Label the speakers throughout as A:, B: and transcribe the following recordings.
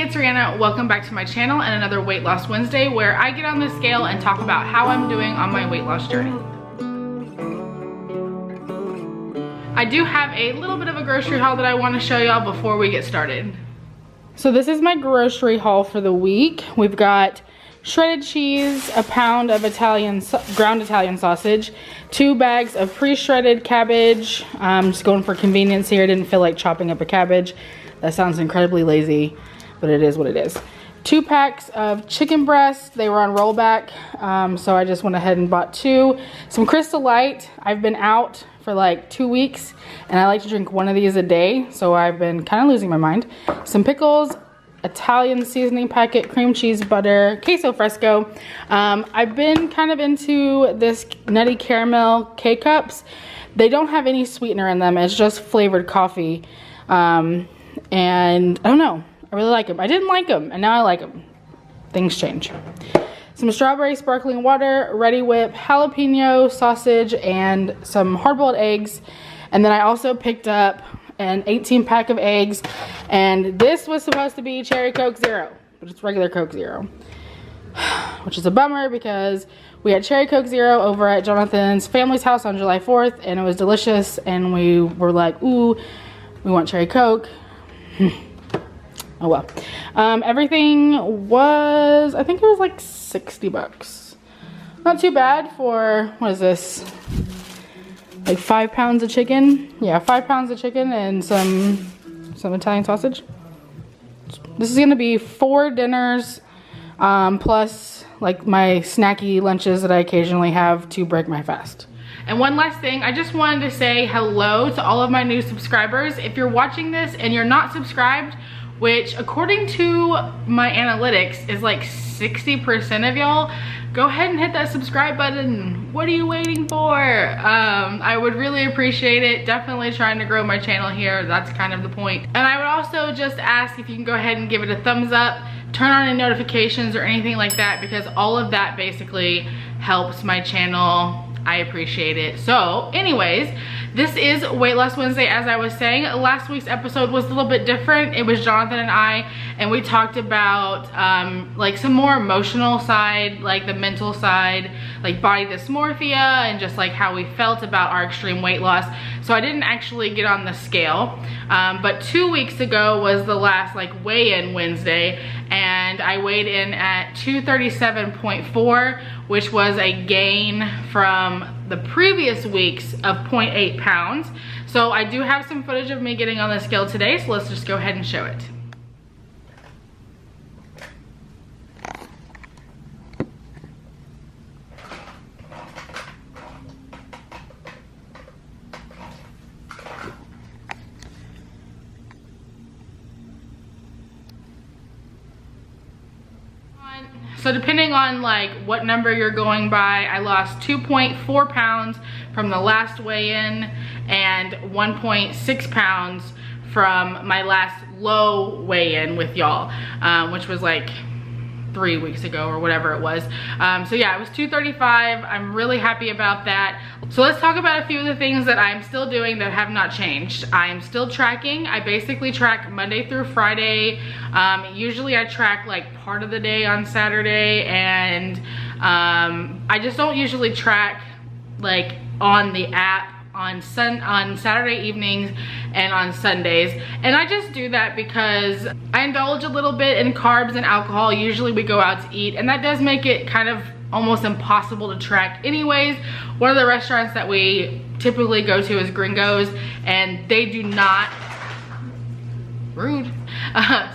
A: it's Rhianna. Welcome back to my channel and another Weight Loss Wednesday where I get on the scale and talk about how I'm doing on my weight loss journey. I do have a little bit of a grocery haul that I want to show y'all before we get started. So this is my grocery haul for the week. We've got shredded cheese, a pound of ground Italian sausage, 2 bags of pre-shredded cabbage. I'm just going for convenience here. I didn't feel like chopping up a cabbage. That sounds incredibly lazy, but it is what it is. 2 packs of chicken breasts. They were on rollback, so I just went ahead and bought 2. Some Crystal Light. I've been out for like 2 weeks, and I like to drink 1 of these a day, so I've been kind of losing my mind. Some pickles, Italian seasoning packet, cream cheese, butter, queso fresco. I've been kind of into this nutty caramel K-Cups. They don't have any sweetener in them. It's just flavored coffee. And I don't know, I really like them. I didn't like them, and now I like them. Things change. Some strawberry sparkling water, Ready Whip, jalapeno sausage, and some hard-boiled eggs. And then I also picked up an 18-pack of eggs, and this was supposed to be Cherry Coke Zero, but it's regular Coke Zero, which is a bummer because we had Cherry Coke Zero over at Jonathan's family's house on July 4th, and it was delicious, and we were like, ooh, we want Cherry Coke. Oh well. Everything was, I think it was like 60 bucks. Not too bad for, what is this? Like 5 pounds of chicken. Yeah, 5 pounds of chicken and some Italian sausage. This is gonna be 4 dinners, plus like my snacky lunches that I occasionally have to break my fast. And one last thing, I just wanted to say hello to all of my new subscribers. If you're watching this and you're not subscribed, which according to my analytics is like 60% of y'all, go ahead and hit that subscribe button. What are you waiting for? I would really appreciate it. Definitely trying to grow my channel here. That's kind of the point. And I would also just ask if you can go ahead and give it a thumbs up, turn on any notifications or anything like that, because all of that basically helps my channel. I appreciate it. So anyways, this is Weight Loss Wednesday. As I was saying, last week's episode was a little bit different. It was Jonathan and I, and we talked about like some more emotional side, like the mental side, like body dysmorphia, and just like how we felt about our extreme weight loss. So I didn't actually get on the scale, but 2 weeks ago was the last like weigh-in Wednesday, and I weighed in at 237.4, which was a gain from the previous weeks of 0.8 pounds. So I do have some footage of me getting on the scale today, so let's just go ahead and show it. So depending on like what number you're going by, I lost 2.4 pounds from the last weigh-in and 1.6 pounds from my last low weigh-in with y'all, which was like 3 weeks ago or whatever it was. So yeah, it was 235. I'm really happy about that. So let's talk about a few of the things that I'm still doing that have not changed. I am still tracking. I basically track Monday through Friday. Usually I track like part of the day on Saturday, and I just don't usually track like on the app on Saturday evenings and on Sundays. And I just do that because I indulge a little bit in carbs and alcohol. Usually we go out to eat, and that does make it kind of almost impossible to track anyways. One of the restaurants that we typically go to is Gringo's, and they do not, rude,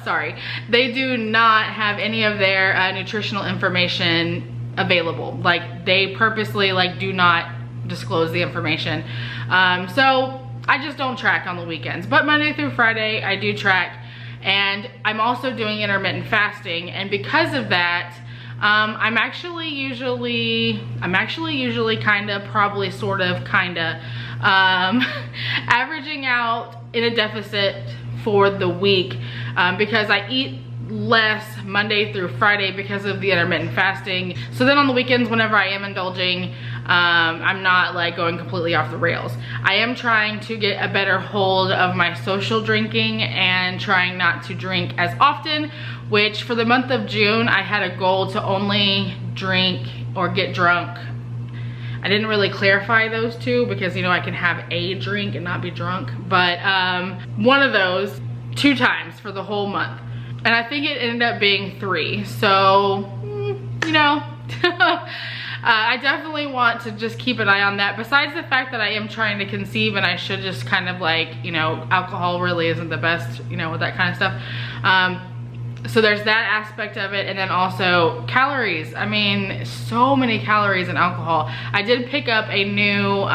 A: sorry, they do not have any of their nutritional information available. Like they purposely like do not disclose the information. So I just don't track on the weekends, but Monday through Friday I do track, and I'm also doing intermittent fasting, and because of that I'm actually usually kinda, probably sort of kinda averaging out in a deficit for the week because I eat less Monday through Friday because of the intermittent fasting. So then on the weekends, whenever I am indulging, I'm not like going completely off the rails. I am trying to get a better hold of my social drinking and trying not to drink as often, which for the month of June, I had a goal to only drink or get drunk. I didn't really clarify those two because, you know, I can have a drink and not be drunk, but one of those 2 times for the whole month. And I think it ended up being 3. So, you know, I definitely want to just keep an eye on that. Besides the fact that I am trying to conceive and I should just kind of like, you know, alcohol really isn't the best, you know, with that kind of stuff. So there's that aspect of it, and then also calories. I mean, so many calories in alcohol. I did pick up a new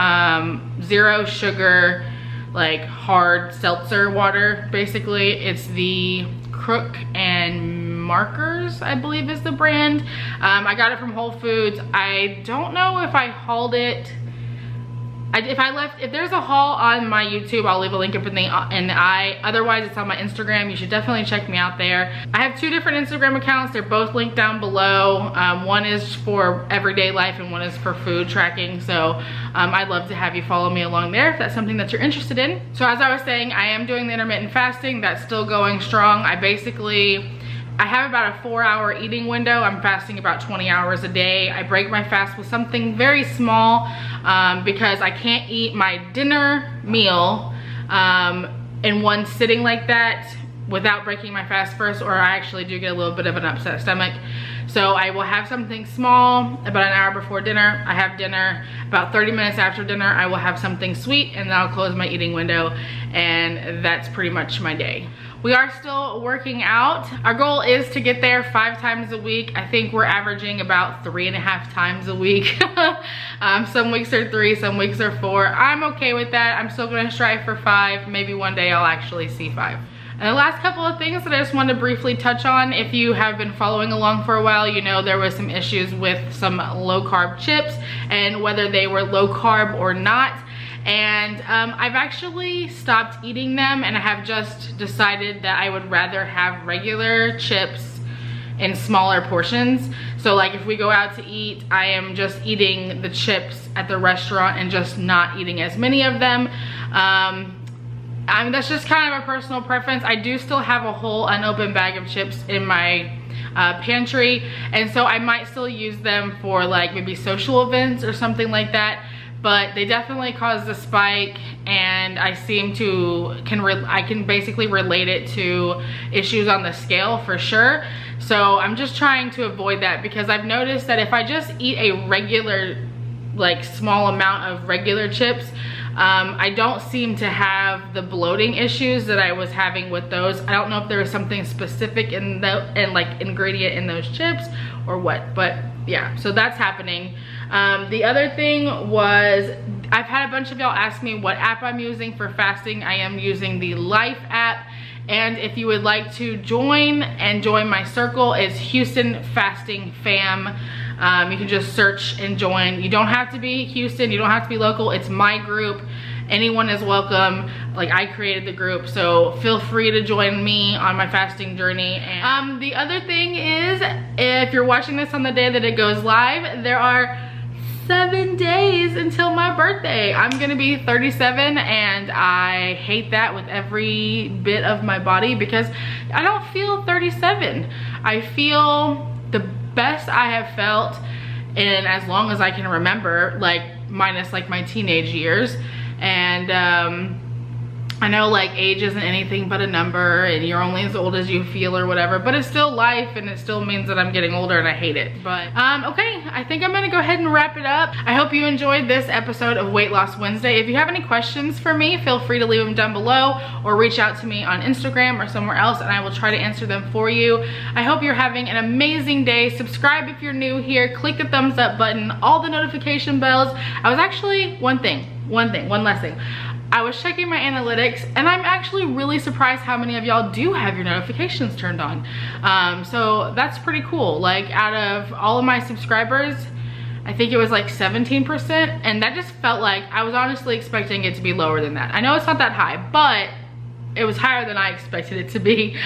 A: 0 sugar, like hard seltzer water. Basically, it's the Crook and Markers, I believe is the brand. I got it from Whole Foods. I don't know if I hauled it. If there's a haul on my YouTube, I'll leave a link up in the eye. Otherwise, it's on my Instagram. You should definitely check me out there. I have 2 different Instagram accounts. They're both linked down below. One is for everyday life and one is for food tracking. So I'd love to have you follow me along there if that's something that you're interested in. So as I was saying, I am doing the intermittent fasting. That's still going strong. I have about a 4-hour eating window. I'm fasting about 20 hours a day. I break my fast with something very small because I can't eat my dinner meal in one sitting like that without breaking my fast first, or I actually do get a little bit of an upset stomach. So I will have something small about an hour before dinner. I have dinner. About 30 minutes after dinner, I will have something sweet, and then I'll close my eating window, and that's pretty much my day. We are still working out. Our goal is to get there 5 times a week. I think we're averaging about 3.5 times a week. Some weeks are 3, some weeks are 4. I'm okay with that. I'm still gonna strive for 5. Maybe one day I'll actually see 5. And the last couple of things that I just wanted to briefly touch on, if you have been following along for a while, you know there was some issues with some low carb chips and whether they were low carb or not. And I've actually stopped eating them, and I have just decided that I would rather have regular chips in smaller portions. So like if we go out to eat, I am just eating the chips at the restaurant and just not eating as many of them. That's just kind of a personal preference. I do still have a whole unopened bag of chips in my pantry, and so I might still use them for like maybe social events or something like that. But they definitely caused a spike, and I can basically relate it to issues on the scale for sure. So I'm just trying to avoid that, because I've noticed that if I just eat a regular, like small amount of regular chips, I don't seem to have the bloating issues that I was having with those. I don't know if there was something specific in like ingredient in those chips or what, but yeah, so that's happening. The other thing was, I've had a bunch of y'all ask me what app I'm using for fasting. I am using the Life app, and if you would like to join my circle, it's Houston Fasting Fam. You can just search and join. You don't have to be Houston, you don't have to be local. It's my group. Anyone is welcome. Like, I created the group, so feel free to join me on my fasting journey. And the other thing is, if you're watching this on the day that it goes live, there are 7 days until my birthday. I'm gonna be 37, and I hate that with every bit of my body because I don't feel 37. I feel the best I have felt in as long as I can remember, like minus like my teenage years. And I know like age isn't anything but a number, and you're only as old as you feel or whatever, but it's still life, and it still means that I'm getting older, and I hate it. But okay, I think I'm gonna go ahead and wrap it up. I hope you enjoyed this episode of Weight Loss Wednesday. If you have any questions for me, feel free to leave them down below or reach out to me on Instagram or somewhere else, and I will try to answer them for you. I hope you're having an amazing day. Subscribe if you're new here, click the thumbs up button, all the notification bells. I was actually, one last thing. I was checking my analytics, and I'm actually really surprised how many of y'all do have your notifications turned on. So that's pretty cool. Like, out of all of my subscribers, I think it was like 17%, and that just felt like I was honestly expecting it to be lower than that. I know it's not that high, but it was higher than I expected it to be.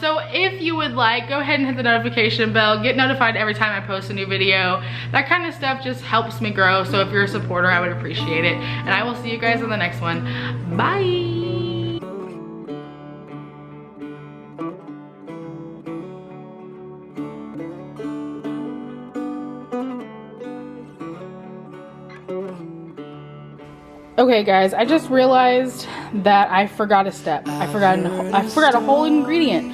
A: So if you would like, go ahead and hit the notification bell, get notified every time I post a new video. That kind of stuff just helps me grow. So if you're a supporter, I would appreciate it. And I will see you guys in the next one. Bye. Okay guys, I just realized that I forgot a step. I forgot a whole ingredient.